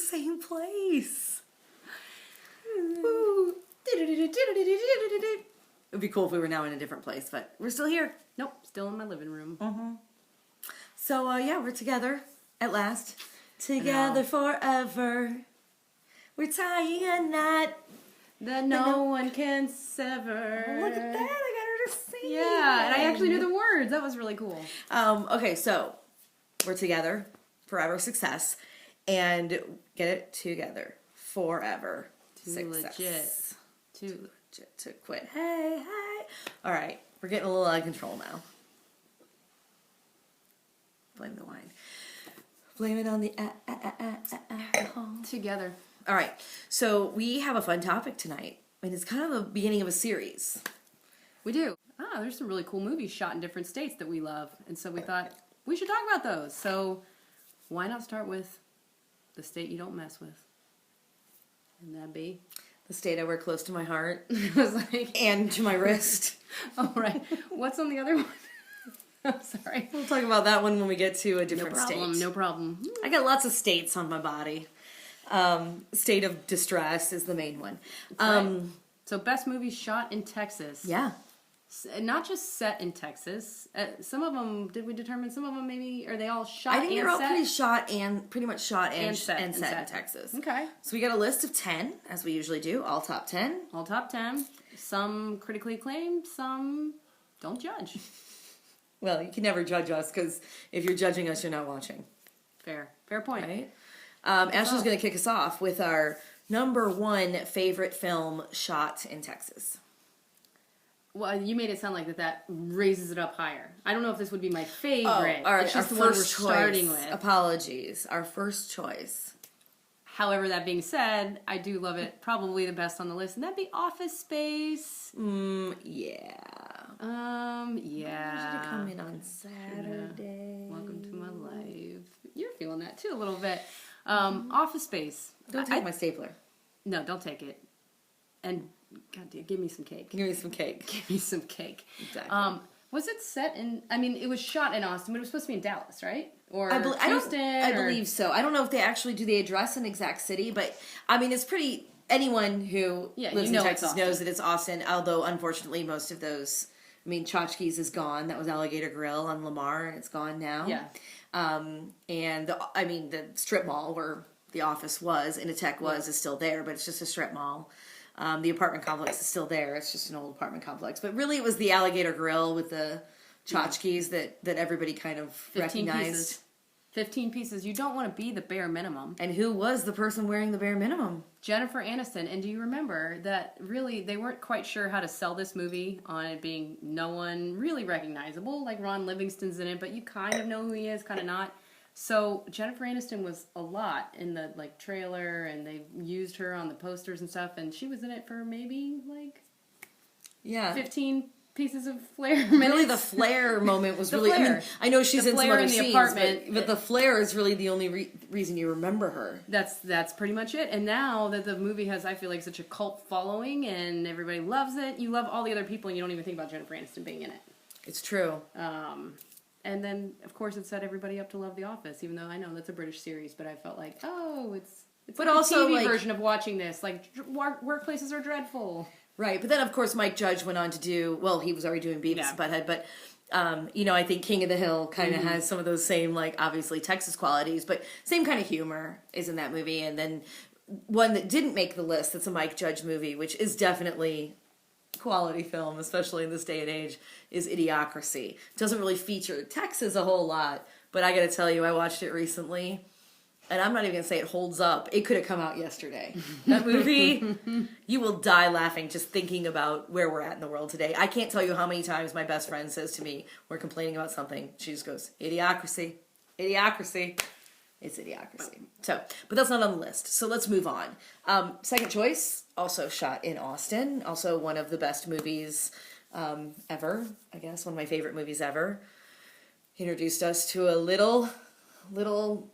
same place. It'd be cool if we were now in a different place, but we're still here. Nope, still in my living room. So, yeah, we're together at last. Together forever. We're tying a knot that no one can sever. Oh, look at that. I got her to sing. Yeah, and I actually knew the words. That was really cool. Okay, so we're together. Forever success. And get it together. Forever success. Legit. Too legit to quit. Hey, hey. All right, we're getting a little out of control now. Blame the wine. Blame it on the alcohol. Together. All right, so we have a fun topic tonight, and it's kind of the beginning of a series. We do. There's some really cool movies shot in different states that we love, and so we thought we should talk about those. So why not start with the state you don't mess with? And that'd be the state I wear close to my heart. I was like, and to my wrist. Oh, right. What's on the other one? I'm sorry. We'll talk about that one when we get to a different state. No problem. I got lots of states on my body. State of distress is the main one. Right. So best movies shot in Texas. Yeah. Not just set in Texas. Some of them, did we determine some of them maybe, are they all shot I think and they're all set? pretty much shot and set and in Texas. Okay. So we got a list of 10, as we usually do, all top 10. All top 10. Some critically acclaimed, some don't judge. Well, you can never judge us, because if you're judging us, you're not watching. Fair point. Right? Ashley's going to kick us off with our number 1 favorite film shot in Texas. Well, you made it sound like that raises it up higher. I don't know if this would be my favorite. Oh, all right. It's just our the one we're first starting choice. with. Apologies. Our first choice. However, that being said, I do love it. Probably the best on the list, and that'd be Office Space. Yeah. Yeah. You should come in on Saturday. Yeah. Welcome to my life. You're feeling that too a little bit. Office Space. Don't take my stapler. No, don't take it. And God damn, give me some cake. Give me some cake. Give me some cake. Exactly. Was it set in? I mean, it was shot in Austin, but it was supposed to be in Dallas, right? Or Houston? I believe so. I don't know if they actually do the address in exact city, but I mean, it's pretty. Anyone who lives in Texas knows that it's Austin. Although, unfortunately, most of those. I mean, Tchotchkes is gone. That was Alligator Grill on Lamar, and it's gone now. Yeah. And the strip mall where the office was, Initech was, is still there, but it's just a strip mall. The apartment complex is still there. It's just an old apartment complex. But really, it was the Alligator Grill with the tchotchkes that everybody kind of 15 recognized. Pieces. 15 pieces. You don't want to be the bare minimum. And who was the person wearing the bare minimum? Jennifer Aniston. And do you remember that really they weren't quite sure how to sell this movie on it being no one really recognizable, like Ron Livingston's in it, but you kind of know who he is, kind of not. So Jennifer Aniston was a lot in the trailer, and they used her on the posters and stuff, and she was in it for maybe 15 pieces of flair minutes. Really, the flair moment was really. Flare. I mean, I know she's in some other scenes, apartment, but the flair is really the only reason you remember her. That's pretty much it. And now that the movie has, I feel like, such a cult following, and everybody loves it, you love all the other people, and you don't even think about Jennifer Aniston being in it. It's true. And then, of course, it set everybody up to love The Office, even though I know that's a British series, but I felt like, it's but like also, a TV version of watching this. Like, workplaces are dreadful. Right, but then, of course, Mike Judge went on to do, well, he was already doing Beavis and Butthead, but, I think King of the Hill kind of has some of those same, obviously Texas qualities, but same kind of humor is in that movie. And then one that didn't make the list, that's a Mike Judge movie, which is definitely quality film, especially in this day and age, is Idiocracy. It doesn't really feature Texas a whole lot, but I gotta tell you, I watched it recently, and I'm not even gonna say it holds up. It could have come out yesterday. That movie, you will die laughing just thinking about where we're at in the world today. I can't tell you how many times my best friend says to me, we're complaining about something, she just goes, Idiocracy, Idiocracy. It's Idiocracy. So, but that's not on the list. So let's move on. Second choice, also shot in Austin. Also one of the best movies ever, I guess. One of my favorite movies ever. Introduced us to a little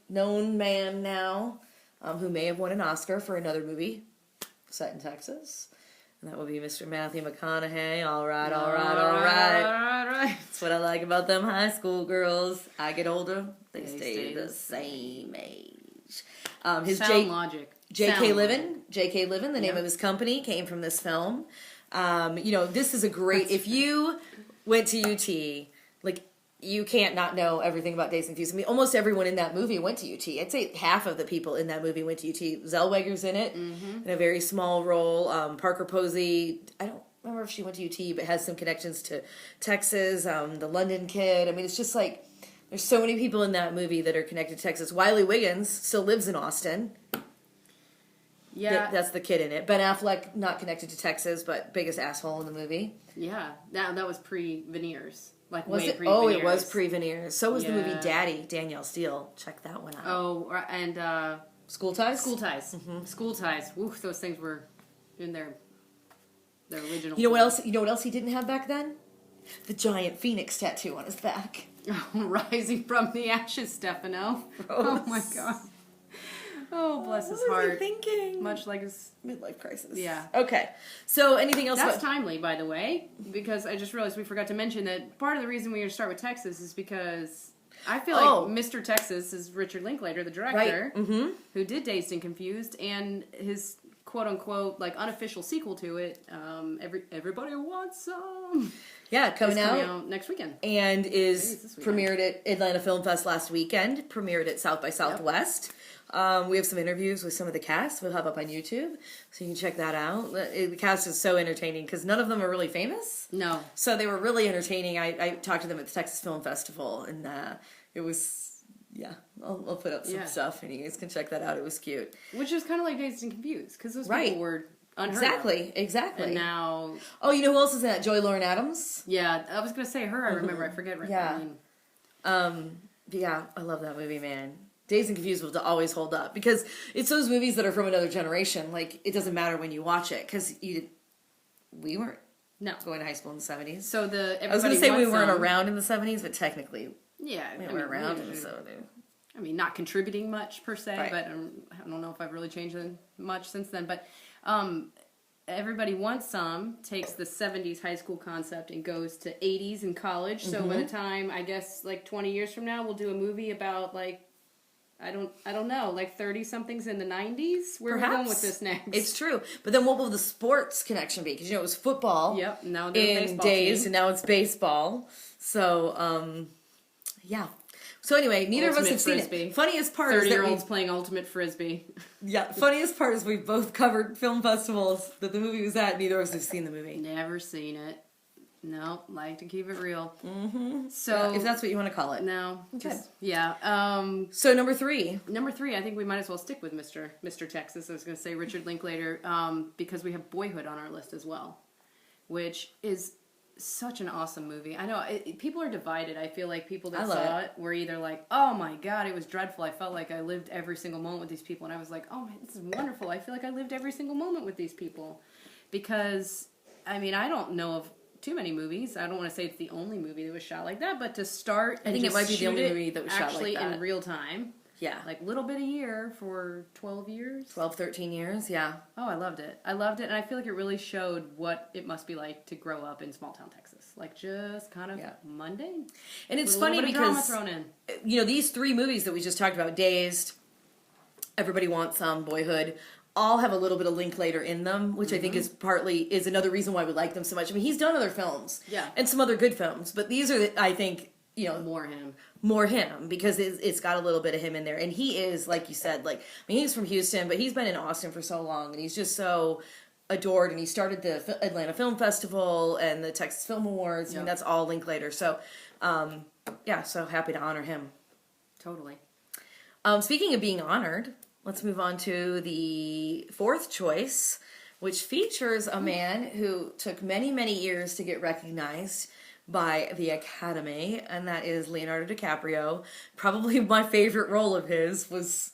known man now who may have won an Oscar for another movie set in Texas. And that would be Mr. Matthew McConaughey. All right. That's what I like about them high school girls. I get older, they stay the same age. His Sound logic. J.K. Livin, the name of his company, came from this film. This is a great... If you went to UT, like, you can't not know everything about Dazed and Confused. I mean, almost everyone in that movie went to UT. I'd say half of the people in that movie went to UT. Zellweger's in it, in a very small role. Parker Posey, I don't remember if she went to UT, but has some connections to Texas. The London Kid. I mean, it's just like... There's so many people in that movie that are connected to Texas. Wiley Wiggins still lives in Austin. Yeah. That's the kid in it. Ben Affleck, not connected to Texas, but biggest asshole in the movie. Yeah. That was pre-Veneers. Like, was way it? pre-Veneers. Oh, it was pre-Veneers. So was the movie Daddy, Danielle Steele. Check that one out. Oh, and... School Ties? School Ties. School Ties. Oof, those things were in their original... You know what else? You know what else he didn't have back then? The giant phoenix tattoo on his back. Rising from the ashes, Stefano. Oh my god. Oh, bless his heart. What was he thinking? Much like his midlife crisis. Yeah. Okay. So anything else? That's timely, by the way, because I just realized we forgot to mention that part of the reason we're going to start with Texas is because I feel like Mr. Texas is Richard Linklater, the director, who did Dazed and Confused, and his quote-unquote, like, unofficial sequel to it, Everybody Wants Some... Yeah, coming out next weekend. And is premiered at Atlanta Film Fest last weekend, premiered at South by Southwest. Yep. We have some interviews with some of the cast we'll have up on YouTube, so you can check that out. The cast is so entertaining because none of them are really famous. No. So they were really entertaining. I talked to them at the Texas Film Festival, and it was, I'll put up some stuff, and you guys can check that out. It was cute. Which is kind of like Dazed and Confused, because those people were... Exactly. And now... Oh, you know who else is in that? Joy Lauren Adams? Yeah, I was going to say her, I remember. I forget right now. Yeah, I love that movie, man. Dazed and Confused will always hold up, because it's those movies that are from another generation. Like, it doesn't matter when you watch it, because we weren't going to high school in the 70s. So I was going to say we weren't around in the 70s, but technically we weren't around in the 70s. I mean, not contributing much, per se, but I don't know if I've really changed much since then, but... Everybody Wants Some takes the 70s high school concept and goes to 80s in college. So by the time, I guess, like 20 years from now, we'll do a movie about, like, I don't know, like 30-somethings in the 90s? Where are we going with this next? It's true. But then what will the sports connection be? Because, it was football. Yep. Now they're baseball Dazed, team. and now it's baseball. So, yeah. So anyway, neither of us have seen it. Funniest part is that 30-year-olds playing Ultimate Frisbee. Yeah, funniest part is we both covered film festivals that the movie was at. Neither of us have seen the movie. Never seen it. No, like to keep it real. So if that's what you want to call it. No. Okay. So number 3. Number 3, I think we might as well stick with Mr. Texas. I was going to say Richard Linklater, because we have Boyhood on our list as well, which is such an awesome movie. I know people are divided. I feel like people that saw it were either like, "Oh my god, it was dreadful. I felt like I lived every single moment with these people," and I was like, "Oh man, this is wonderful. I feel like I lived every single moment with these people," because I mean, I don't know of too many movies. I don't want to say it's the only movie that was shot like that, but to start, I think it might be the only movie that was shot like that in real time. Yeah. Like little bit a year for 12 years. 12, 13 years, yeah. Oh, I loved it. And I feel like it really showed what it must be like to grow up in small town Texas. Like just kind of mundane. And it's funny because, thrown in. These 3 movies that we just talked about, Dazed, Everybody Wants Some, Boyhood, all have a little bit of Linklater in them, which I think is another reason why we like them so much. I mean, he's done other films. Yeah. And some other good films, but these are, I think, more him because it's got a little bit of him in there, and he is, like you said, like, I mean, he's from Houston, but he's been in Austin for so long, and he's just so adored, and he started the Atlanta Film Festival and the Texas Film Awards. I mean, that's all Linklater. So, so happy to honor him. Totally. Speaking of being honored, let's move on to the 4th choice, which features a man who took many, many years to get recognized by the Academy, and that is Leonardo DiCaprio. Probably my favorite role of his was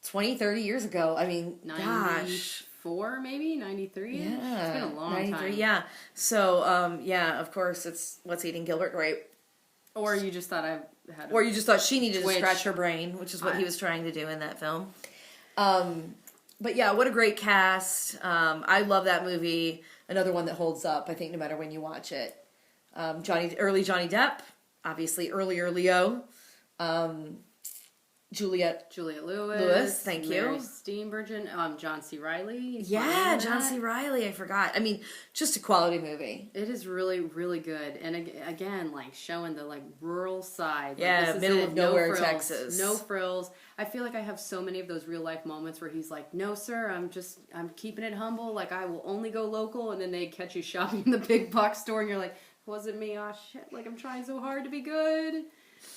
20, 30 years ago. I mean, 94 maybe? 93? Yeah. It's been a long time. Yeah. So, of course, it's What's Eating Gilbert Grape. Or you just thought I had Or you just thought she needed to scratch her brain, which is what he was trying to do in that film. But yeah, what a great cast. I love that movie. Another one that holds up, I think, no matter when you watch it. Early Johnny Depp, obviously earlier Leo. Juliette Lewis. Thank Mary you. Steenburgen. John C. Reilly. Yeah, John C. Reilly. I forgot. I mean, just a quality movie. It is really, really good. And again, like showing the like rural side. Yeah, like, middle of nowhere, no frills, Texas. No frills. I feel like I have so many of those real life moments where he's like, "No, sir, I'm keeping it humble. Like I will only go local." And then they catch you shopping in the big box store, and you're like, "Wasn't me? Oh shit! Like I'm trying so hard to be good."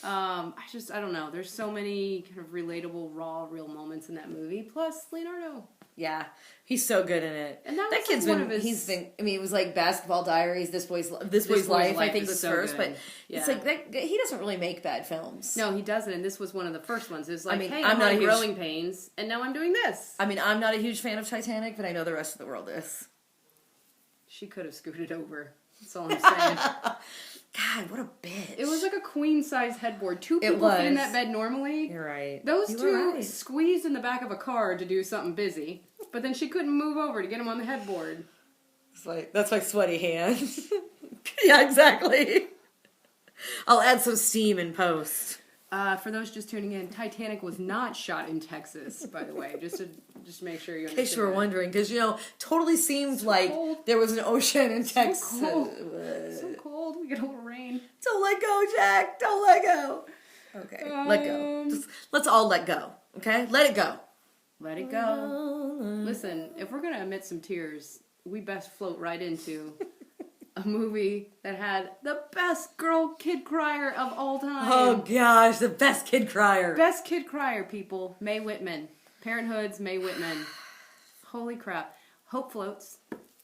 I don't know. There's so many kind of relatable, raw, real moments in that movie. Plus Leonardo. Yeah, he's so good in it. And that kid's like been. He's been. I mean, it was like Basketball Diaries. This boy's life. I think was so first, good. but it's like that, he doesn't really make bad films. No, he doesn't. And this was one of the first ones. It was like, I mean, hey, I'm not on a huge, growing pains, and now I'm doing this. I mean, I'm not a huge fan of Titanic, but I know the rest of the world is. She could have scooted over. That's all I'm saying. God, what a bitch. It was like a queen-size headboard. Two people fit in that bed normally. You're right. Those two squeezed in the back of a car to do something busy, but then she couldn't move over to get him on the headboard. It's like, that's my sweaty hands. Yeah, exactly. I'll add some steam in post. For those just tuning in, Titanic was not shot in Texas, by the way, just to make sure you understand. In case you were wondering, because, totally seemed like cold. there was an ocean in Texas. So cold. So cold. We get a little rain. Don't let go, Jack. Don't let go. Okay, let go. Just, let's all let go, okay? Let it go. Let it go. Listen, if we're going to emit some tears, we best float right into a movie that had the best kid crier of all time. Oh, gosh, the best kid crier. Best kid crier, people. Mae Whitman. Parenthood's Mae Whitman. Holy crap. Hope Floats,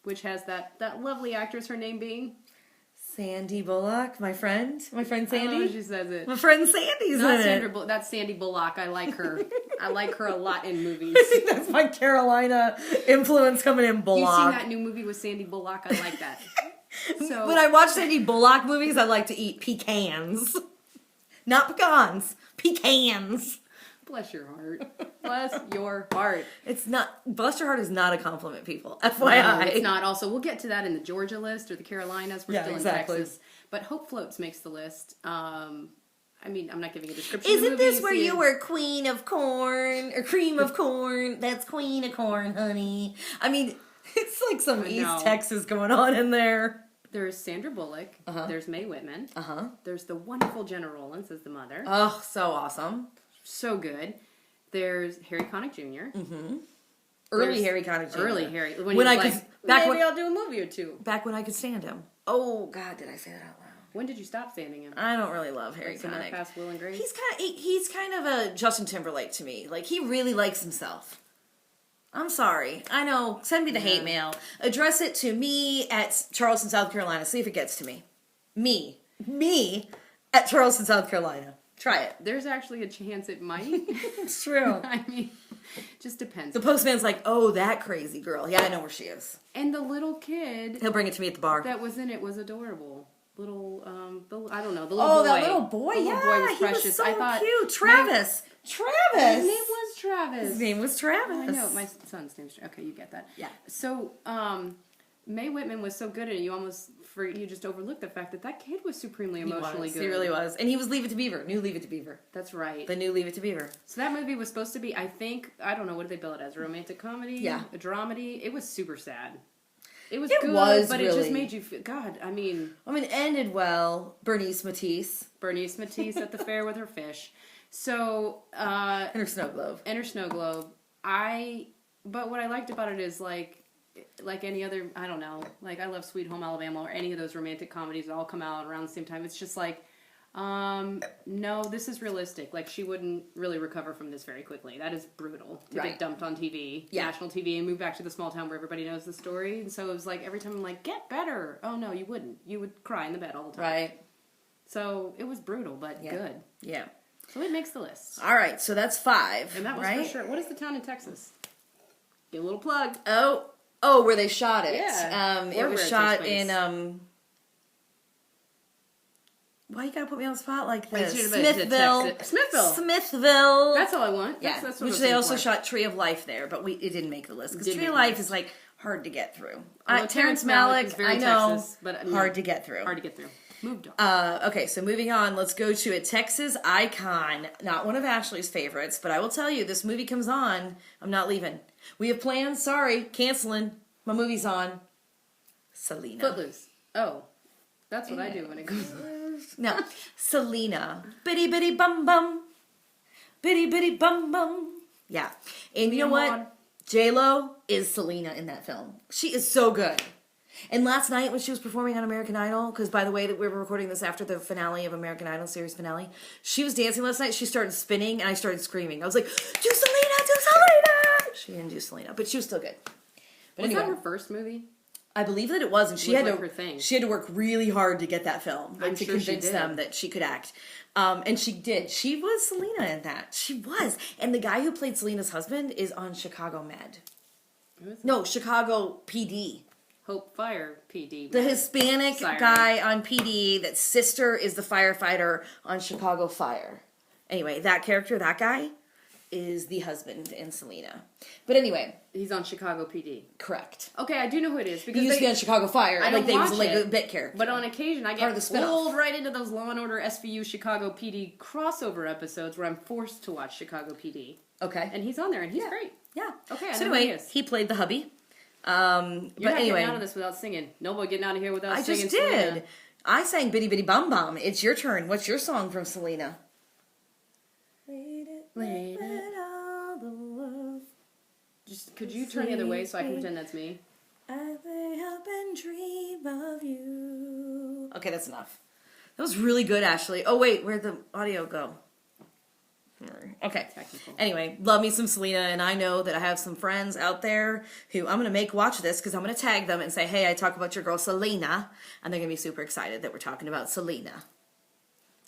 which has that lovely actress, her name being? Sandy Bullock, my friend Sandy. I don't know how she says it. My friend Sandy's Not in Sandra it. That's Sandy Bullock. I like her. I like her a lot in movies. I think that's my Carolina influence coming in, Bullock. You seen that new movie with Sandy Bullock? I like that. So when I watch Sandy Bullock movies, I like to eat pecans. Not pecans. Pecans. Bless your heart. Bless your heart. It's not. Bless your heart is not a compliment, people. FYI. No, it's not. Also, we'll get to that in the Georgia list or the Carolinas. We're still in Texas. But Hope Floats makes the list. I mean, I'm not giving a description. Isn't this where you were queen of corn or cream of corn? That's queen of corn, honey. I mean, it's like some East Texas going on in there. There's Sandra Bullock. Uh-huh. There's Mae Whitman. Uh-huh. There's the wonderful Jenna Rollins as the mother. Oh, so awesome. So good. There's Harry Connick Jr. Mm-hmm. Early Harry Connick Jr. Early Harry. When I could, maybe I'll do a movie or two. Back when I could stand him. Oh, God, did I say that out loud? When did you stop standing him? I don't really love Harry Connick. Past Will and Grace? He's kind of a Justin Timberlake to me. Like, he really likes himself. I'm sorry. I know. Send me the hate mail. Address it to me at Charleston, South Carolina. See if it gets to me. Me at Charleston, South Carolina. Try it. There's actually a chance it might. It's true. I mean, just depends. The postman's like, oh, that crazy girl. Yeah, I know where she is. And the little kid. He'll bring it to me at the bar. That was in it was adorable. Little, I don't know, the little boy. Oh, that little boy. The little boy was precious. He was so I thought, cute. Travis. His name was Travis. His name was Travis. Oh, I know. My son's name's Travis. Okay, you get that. Yeah. So, Mae Whitman was so good at it, you just overlooked the fact that kid was supremely emotionally good. He really was. And he was Leave It to Beaver. New Leave It to Beaver. That's right. The new Leave It to Beaver. So that movie was supposed to be, I don't know, what did they bill it as? A romantic comedy? Yeah. A dramedy? It was super sad. It was good, but really. It just made you feel, God, I mean, it ended well. Bernice Matisse at the fair with her fish. So, and her snow globe. But what I liked about it is like any other, I don't know, like I love Sweet Home Alabama or any of those romantic comedies that all come out around the same time. It's just like, no, this is realistic. Like, she wouldn't really recover from this very quickly. That is brutal to get dumped on TV, national TV, and move back to the small town where everybody knows the story. And so it was like, every time I'm like, get better. Oh, no, you wouldn't. You would cry in the bed all the time. Right. So it was brutal, but good. Yeah. So it makes the list. All right, so that's 5. And that was for sure. What is the town in Texas? Get a little plug. Oh, where they shot it. Yeah. It was shot in, why you gotta put me on the spot like this? Smithville. That's all I want. Yeah, that's which they also shot Tree of Life there, but it didn't make the list because Tree of Life is like hard to get through. Terrence Malick, I know, Texas, but hard to get through. Hard to get through. Moved on. Okay, so moving on, let's go to a Texas icon. Not one of Ashley's favorites, but I will tell you, this movie comes on, I'm not leaving. We have plans, sorry, canceling. My movie's on. Selena. Footloose. Oh, that's what I do when it comes on. No, Selena. Bitty bitty bum bum. Bitty bitty bum bum. Yeah. And you know what? J-Lo is Selena in that film. She is so good. And last night when she was performing on American Idol, because by the way, that we were recording this after the finale of American Idol, series finale, she was dancing last night, she started spinning, and I started screaming. I was like, do Selena, do Selena! She didn't do Selena, but she was still good. But Was anyway, that her first movie? I believe that it was, and she had like to her thing. she had to work really hard to get that film, I'm to sure she convince did. them that she could act. And she did. She was Selena in that. She was. And the guy who played Selena's husband is on Chicago Med. No, Chicago PD. Hope Fire PD. The Hispanic Siren. guy on PD, that sister is the firefighter on Chicago Fire. Anyway, that character, that guy, is the husband in Selena. But anyway. He's on Chicago PD. Correct. Okay, I do know who it is. Because He used to be on Chicago Fire. I don't They was watch like it, a bit character. But on occasion, I Part of get the spin-off. pulled right into those Law & Order SVU Chicago PD crossover episodes where I'm forced to watch Chicago PD. Okay. And he's on there, and he's great. Yeah. Okay, I So know who he anyway, is. he played the hubby. You're But not anyway, getting out of this without singing. Nobody getting out of here without I singing. just did. Selena. I sang Bitty Bitty Bum Bum. It's your turn. What's your song from Selena? Lady. Just could you turn the other way so I can pretend that's me? I lay up and dream of you. Okay, that's enough. That was really good, Ashley. Oh wait, where'd the audio go? Okay. Technical. Anyway, love me some Selena, and I know that I have some friends out there who I'm going to make watch this because I'm going to tag them and say, hey, I talk about your girl Selena, and they're going to be super excited that we're talking about Selena.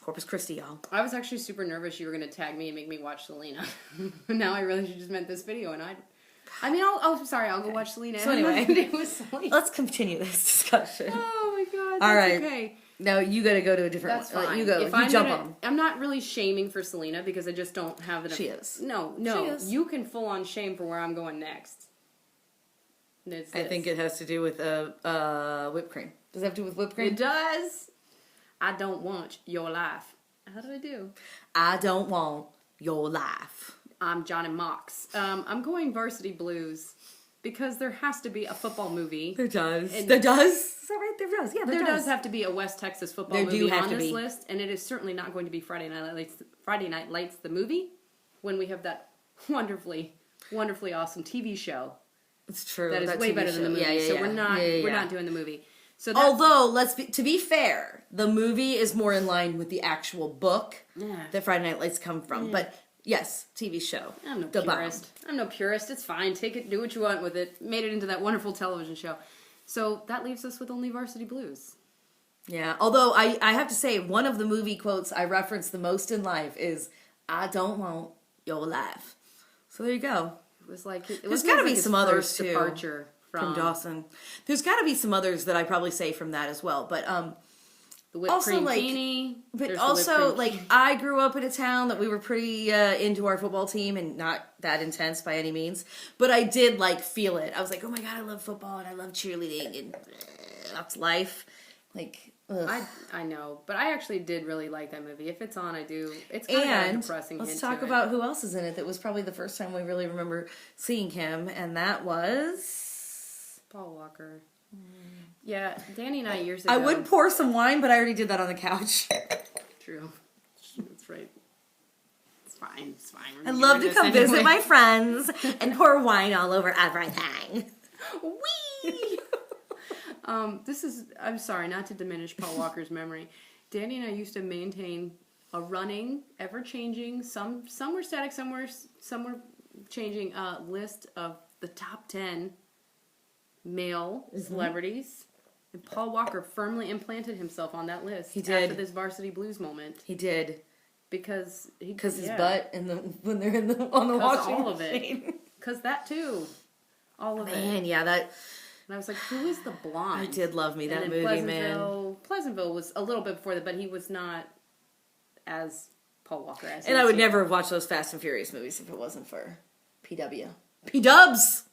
Corpus Christi, y'all. I was actually super nervous you were going to tag me and make me watch Selena. Now I realize you just meant this video, and I mean, I'll go watch Selena. So anyway, it was Selena. let's continue this discussion. Oh my god. All That's right. Okay. No, you got to go to a different That's one. fine. You go. If You jump on. I'm not really shaming for Selena because I just don't have enough. She is. No. She is. You can full on shame for where I'm going next. I think it has to do with whipped cream. Does it have to do with whipped cream? It does. I don't want your life. How did I do? I don't want your life. I'm Johnny Mox. I'm going Varsity Blues because there has to be a football movie. There does. And There does? Is that right? There does. Yeah, There does have to be a West Texas football There do movie have on to this be. list, and it is certainly not going to be Friday Night Lights, the movie, when we have that wonderfully awesome TV show It's true. that is That way TV better than the show. movie. Yeah, So we're not Yeah. not doing the movie. So that's, Although, to be fair, the movie is more in line with the actual book Yeah. that Friday Night Lights come from. Yeah. But yes, TV show. I'm no The bomb. purist. I'm no purist. It's fine. Take it. Do what you want with it. Made it into that wonderful television show. So that leaves us with only Varsity Blues. Yeah, although I have to say, one of the movie quotes I reference the most in life is, I don't want your life. So there you go. It was like There's got to be some others, too, departure from Dawson. There's got to be some others that I probably say from that as well. But the whipped also, cream like, beanie. but There's also, the whipped cream. I grew up in a town that we were pretty into our football team, and not that intense by any means. But I did, feel it. I was like, oh my God, I love football, and I love cheerleading, and that's life. Ugh. I know, but I actually did really like that movie. If it's on, I do. It's kind of a depressing. Let's hint talk to about who else is in it. That was probably the first time we really remember seeing him, and that was Paul Walker. Yeah, Danny and I years ago. I would pour some wine, but I already did that on the couch. True, that's right. It's fine. It's fine. I love to come visit my friends and pour wine all over everything. Wee. I'm sorry, not to diminish Paul Walker's memory. Danny and I used to maintain a running, ever-changing, some were static, some were changing, list of the top 10 male celebrities. And Paul Walker firmly implanted himself on that list. He did. After this Varsity Blues moment. He did. Because his butt when they're on the washing all of machine. it. Because that too. All of it. Man, yeah, that... And I was like, who is the blonde? I did love me, that and movie, Pleasantville was a little bit before that, but he was not as Paul Walker as And I would never have watched those Fast and Furious movies if it wasn't for PW. P-dubs!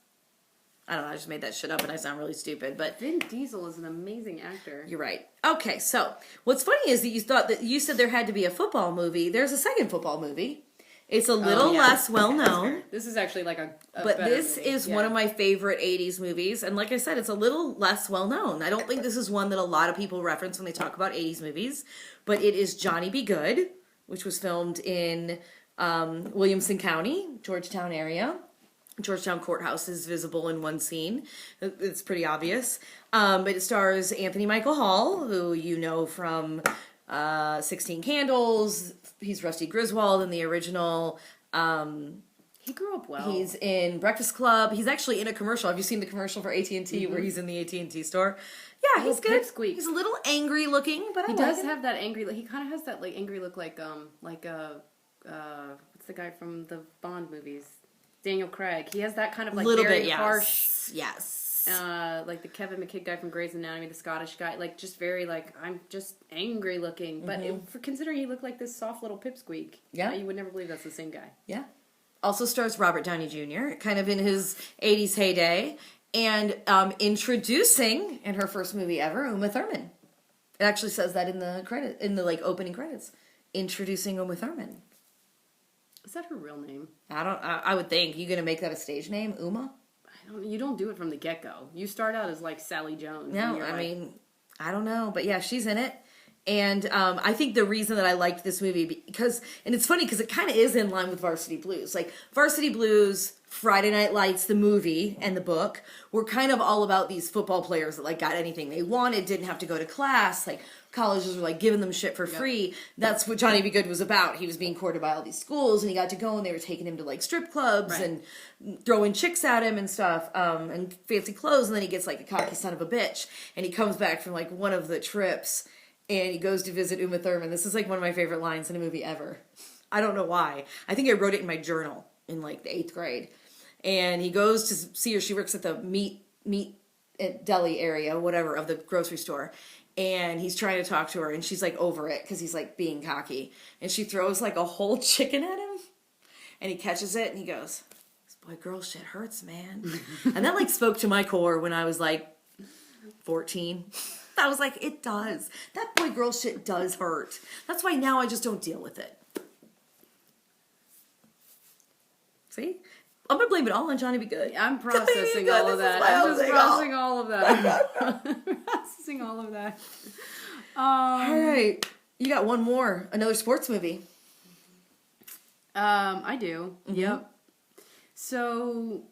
I don't know, I just made that shit up and I sound really stupid, but... Vin Diesel is an amazing actor. You're right. Okay, so, what's funny is that you said there had to be a football movie. There's a second football movie. It's a little less well-known. This is actually like a but this movie. is one of my favorite 80s movies, and like I said, it's a little less well-known. I don't think this is one that a lot of people reference when they talk about 80s movies, but it is Johnny Be Good, which was filmed in Williamson County, Georgetown area. Georgetown Courthouse is visible in one scene. It's pretty obvious. But it stars Anthony Michael Hall, who you know from 16 Candles. He's Rusty Griswold in the original. He grew up well. He's in Breakfast Club. He's actually in a commercial. Have you seen the commercial for AT&T where he's in the AT&T store? Yeah, he's good. Squeak. He's a little angry looking, but he does have that angry look. He kind of has that like angry look like what's the guy from the Bond movies? Daniel Craig. He has that kind of like little very bit, yes. harsh. Yes. Like the Kevin McKidd guy from Grey's Anatomy, the Scottish guy, like just very like I'm just angry looking. But for considering he looked like this soft little pipsqueak, you would never believe that's the same guy. Yeah. Also stars Robert Downey Jr. kind of in his 80s heyday, and introducing in her first movie ever Uma Thurman. It actually says that in the like opening credits, introducing Uma Thurman. Is that her real name? I would think. You gonna make that a stage name, Uma? You don't do it from the get-go. You start out as like Sally Jones. No, I mean, I don't know, but yeah, she's in it. And I think the reason that I liked this movie, and it's funny because it kind of is in line with Varsity Blues. Like, Varsity Blues, Friday Night Lights, the movie, and the book were kind of all about these football players that, like, got anything they wanted, didn't have to go to class, like, colleges were, like, giving them shit for free. That's what Johnny Be Good was about. He was being courted by all these schools, and he got to go, and they were taking him to, like, strip clubs and throwing chicks at him and stuff, and fancy clothes, and then he gets, like, a cocky son of a bitch, and he comes back from, like, one of the trips, and he goes to visit Uma Thurman. This is like one of my favorite lines in a movie ever. I don't know why. I think I wrote it in my journal in like the 8th grade. And he goes to see her. She works at the meat deli area, whatever, of the grocery store. And he's trying to talk to her, and she's like over it because he's like being cocky. And she throws like a whole chicken at him, and he catches it, and he goes, "This boy-girl shit hurts, man." And that like spoke to my core when I was like 14. I was like, it does. That boy-girl shit does hurt. That's why now I just don't deal with it. See? I'm going to blame it all on Johnny Be Good. I'm processing all of that. I'm just processing all of that. Processing all of that. All right. You got one more. Another sports movie. I do. Mm-hmm. Yep. So...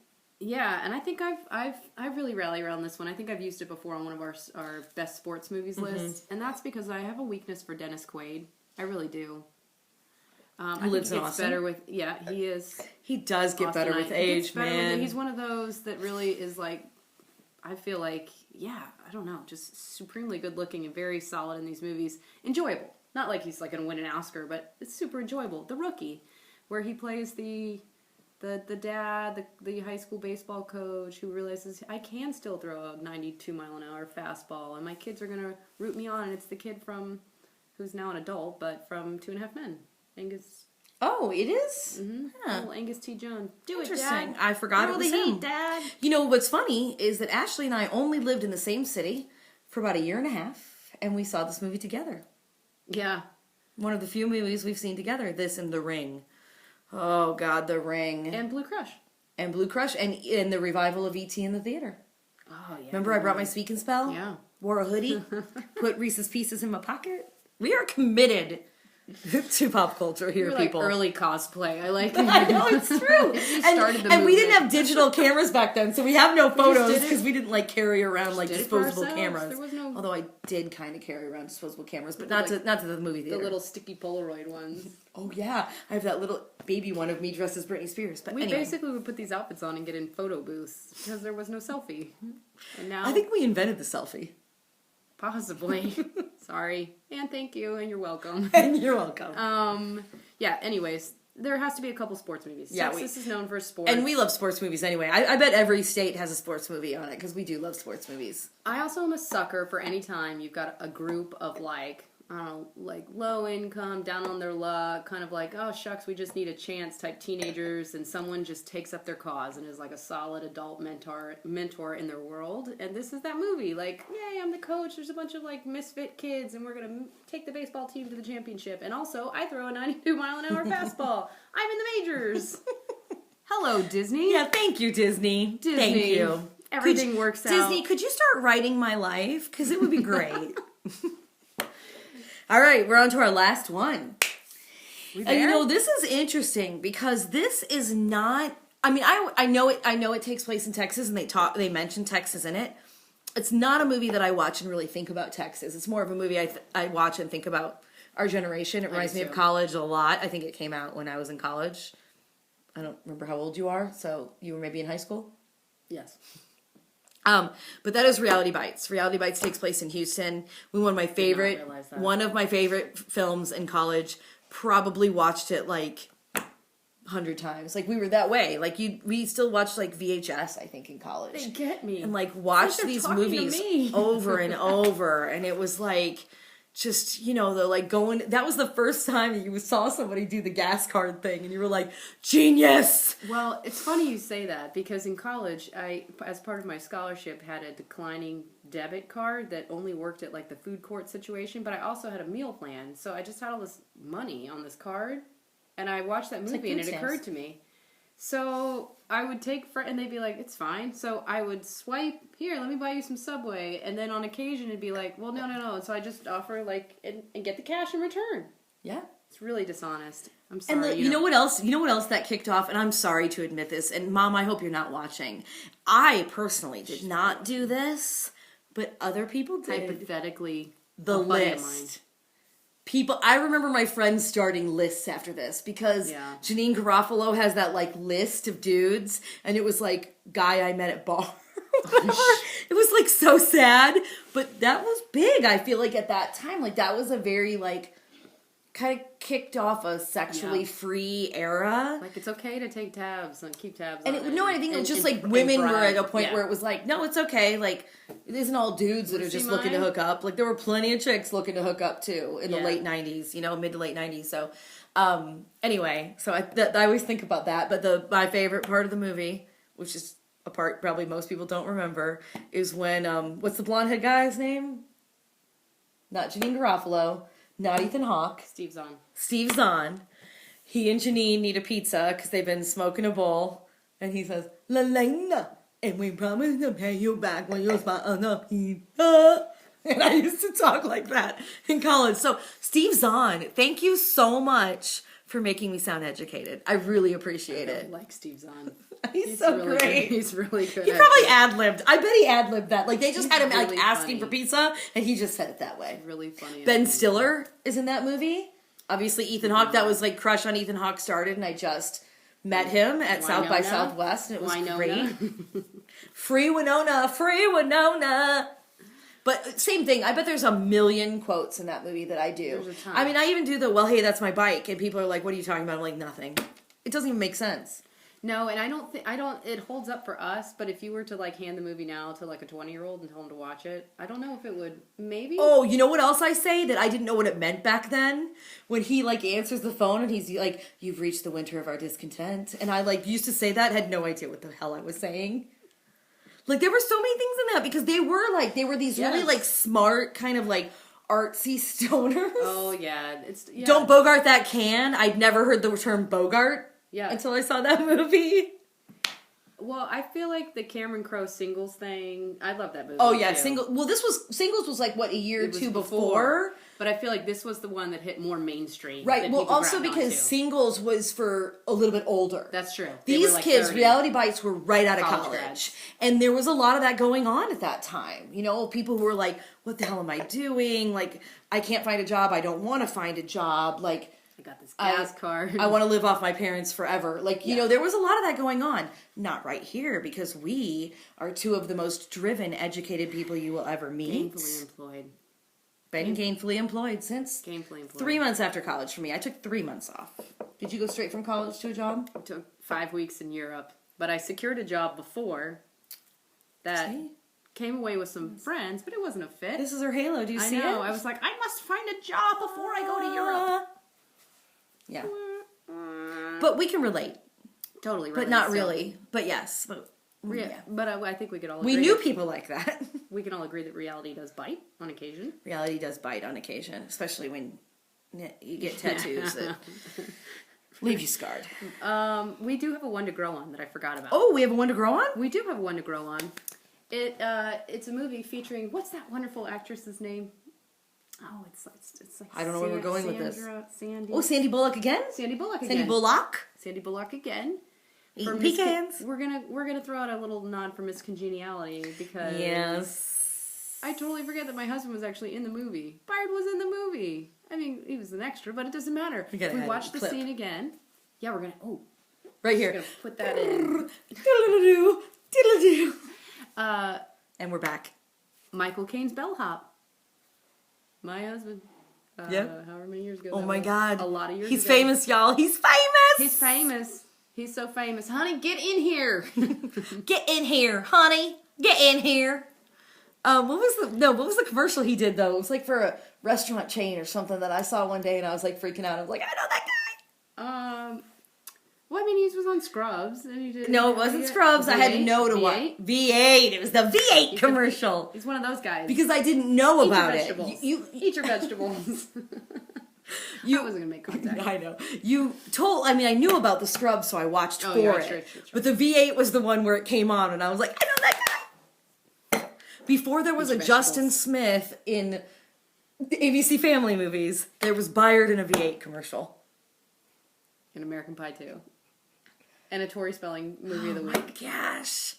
yeah, and I think I've really rallied around this one. I think I've used it before on one of our best sports movies lists, and that's because I have a weakness for Dennis Quaid. I really do. I lives think in it's Austin. better with he is. He does get better with age, man. He's one of those that really is like, I feel like, I don't know, just supremely good looking and very solid in these movies. Enjoyable. Not like he's like going to win an Oscar, but it's super enjoyable. The Rookie, where he plays the dad, the high school baseball coach who realizes I can still throw a 92-mile-an-hour fastball, and my kids are going to root me on, and it's the kid who's now an adult, but from 2.5 Men, Angus. Oh, it is? Mm-hmm. Huh. Little Angus T. Jones. Do it, Interesting. Dad. I forgot it was him. Dad. You know, what's funny is that Ashley and I only lived in the same city for about 1.5 years, and we saw this movie together. Yeah. One of the few movies we've seen together, this and The Ring. Oh, God, The Ring. And Blue Crush. And the revival of E.T. in the theater. Oh, yeah. Remember I brought my Speak and Spell? Yeah. Wore a hoodie? Put Reese's Pieces in my pocket? We are committed to pop culture here, You're people. Like early cosplay. I like I know, it's true. and we didn't have digital cameras back then, so we have no photos because we didn't like carry around like disposable cameras. There was no... Although I did kind of carry around disposable cameras, but not to the movie theater. The little sticky Polaroid ones. Oh yeah, I have that little baby one of me dressed as Britney Spears. But anyway. Basically would put these outfits on and get in photo booths because there was no selfie. And now I think we invented the selfie. Possibly. Sorry. And thank you, and you're welcome. And you're welcome. Yeah, anyways, there has to be a couple sports movies. Yeah, Texas is known for sports. And we love sports movies anyway. I bet every state has a sports movie on it, because we do love sports movies. I also am a sucker for any time you've got a group of, like, I don't know, like low income, down on their luck, kind of like, oh shucks, we just need a chance type teenagers, and someone just takes up their cause and is like a solid adult mentor in their world. And this is that movie. Like, yay, I'm the coach. There's a bunch of like misfit kids, and we're gonna take the baseball team to the championship. And also, I throw a 92-mile-an-hour fastball. I'm in the majors. Hello, Disney. Yeah, thank you, Disney. Thank you. Everything works out. Disney, could you start writing my life? Because it would be great. All right, we're on to our last one. And you know, this is interesting because this is not. I mean, I know it. I know it takes place in Texas, and they mention Texas in it. It's not a movie that I watch and really think about Texas. It's more of a movie I watch and think about our generation. It reminds me of college a lot. I think it came out when I was in college. I don't remember how old you are, so you were maybe in high school? Yes. But that is Reality Bites. Reality Bites takes place in Houston. One of my favorite films in college. Probably watched it like 100 times. Like we were that way. Like we still watched like VHS, I think, in college. They get me. And like watched these movies over and over. And it was like, just, you know, the like going, that was the first time that you saw somebody do the gas card thing and you were like, genius! Well, it's funny you say that because in college, I, as part of my scholarship, had a declining debit card that only worked at like the food court situation, but I also had a meal plan. So I just had all this money on this card and I watched that movie and it occurred to me. So I would take, and they'd be like, it's fine. So I would swipe, here, let me buy you some Subway. And then on occasion, it'd be like, well, no. And so I just offer, like, and get the cash in return. Yeah. It's really dishonest. I'm sorry. And you know what else? You know what else that kicked off? And I'm sorry to admit this. And Mom, I hope you're not watching. I personally did not do this, but other people did. Hypothetically, the list. People, I remember my friends starting lists after this because Janine Garofalo has that like list of dudes, and it was like guy I met at bar. It was like so sad, but that was big. I feel like at that time, like that was a very like kind of kicked off a sexually free era. Like it's okay to take tabs and keep tabs. And I think it was just like women were at a point where it was like, no, it's okay. Like it isn't all dudes that are just looking to hook up. Like there were plenty of chicks looking to hook up too in the late 90s, you know, mid to late 90s. So anyway, so I always think about that. But my favorite part of the movie, which is a part probably most people don't remember, is when what's the blonde head guy's name? Not Janine Garofalo. Not Ethan Hawke. Steve Zahn. He and Janine need a pizza because they've been smoking a bowl. And he says, Selena, and we promise to pay you back when you spot on the pizza. And I used to talk like that in college. So, Steve Zahn, thank you so much for making me sound educated. I really appreciate it. I like Steve Zahn. He's so really great. Good. He's really good. He probably ad-libbed. I bet he ad-libbed that. Like, they just had him, really like, asking for pizza, and he just said it that way. Really funny. Ben Stiller is in that movie. Obviously, Ethan Hawke. That was, like, Crush on Ethan Hawke started, and I just met him at South by Southwest, and it was great. Free Winona. But same thing. I bet there's a million quotes in that movie that I do. There's a ton. I mean, I even do the, well, hey, that's my bike. And people are like, what are you talking about? I'm like, nothing. It doesn't even make sense. No, and it holds up for us, but if you were to, like, hand the movie now to, like, a 20-year-old and tell them to watch it, I don't know if it would, maybe? Oh, you know what else I say that I didn't know what it meant back then? When he, like, answers the phone and he's like, you've reached the winter of our discontent. And I, like, used to say that, had no idea what the hell I was saying. Like, there were so many things in that because they were these really, like, smart, kind of, like, artsy stoners. Oh, yeah. Don't Bogart that can. I'd never heard the term Bogart. Yeah. Until I saw that movie. Well, I feel like the Cameron Crowe Singles thing, I love that movie. Oh, yeah. Singles was like, what, a year or two before? But I feel like this was the one that hit more mainstream. Right. Well, also because Singles was for a little bit older. That's true. These kids, 30. Reality Bites, were right out of college. And there was a lot of that going on at that time. You know, people who were like, what the hell am I doing? Like, I can't find a job. I don't want to find a job. Like, I got this gas card. I want to live off my parents forever. Like, you know, there was a lot of that going on. Not right here, because we are two of the most driven, educated people you will ever meet. Gainfully employed. Been gainfully employed since 3 months after college for me. I took 3 months off. Did you go straight from college to a job? I took 5 weeks in Europe. But I secured a job before that came away with some friends, but it wasn't a fit. This is her halo. Do you see it? I know. I was like, I must find a job before I go to Europe. Yeah. But we can relate. Totally, but not really. But yes. But, yeah. But I think we could all agree. We knew people like that. We can all agree that reality does bite on occasion. Reality does bite on occasion, especially when you get tattoos that leave you scarred. We do have a one to grow on that I forgot about. Oh, we have a one to grow on? We do have a one to grow on. It's a movie featuring, what's that wonderful actress's name? Oh, it's like I don't know where we're going with this. Sandy. Oh, Sandy Bullock again? Sandy Bullock again. Sandy Bullock? Sandy Bullock again. Eating pecans. We're gonna throw out a little nod for Miss Congeniality because yes, I totally forget that my husband was actually in the movie. Bard was in the movie. I mean, he was an extra, but it doesn't matter. If we watch the scene again, yeah, we're gonna right here. Gonna put that in. Diddle-a-doo, diddle-a-doo. And we're back. Michael Caine's bellhop. My husband. Yeah. However many years ago. Oh my God. A lot of years He's ago. famous, y'all. He's famous. He's famous. He's so famous. Honey, get in here. Get in here, honey. Get in here. What was the commercial he did though? It was like for a restaurant chain or something that I saw one day and I was like freaking out. I was like, I know that guy. Well, I mean, he was on Scrubs. And he did, no, it wasn't Scrubs. V8? I had to know to watch. V8. It was the V8 commercial. He's one of those guys. Because I didn't know about it. You eat your vegetables. I wasn't going to make contact. I know. I knew about the Scrubs, so I watched for it. Sure. But the V8 was the one where it came on, and I was like, I know that guy. Before there was a Justin Smith in the ABC Family movies, there was Byard in a V8 commercial. In American Pie 2. And a Tori Spelling movie of the week. Oh my gosh.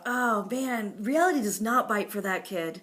Oh man, reality does not bite for that kid.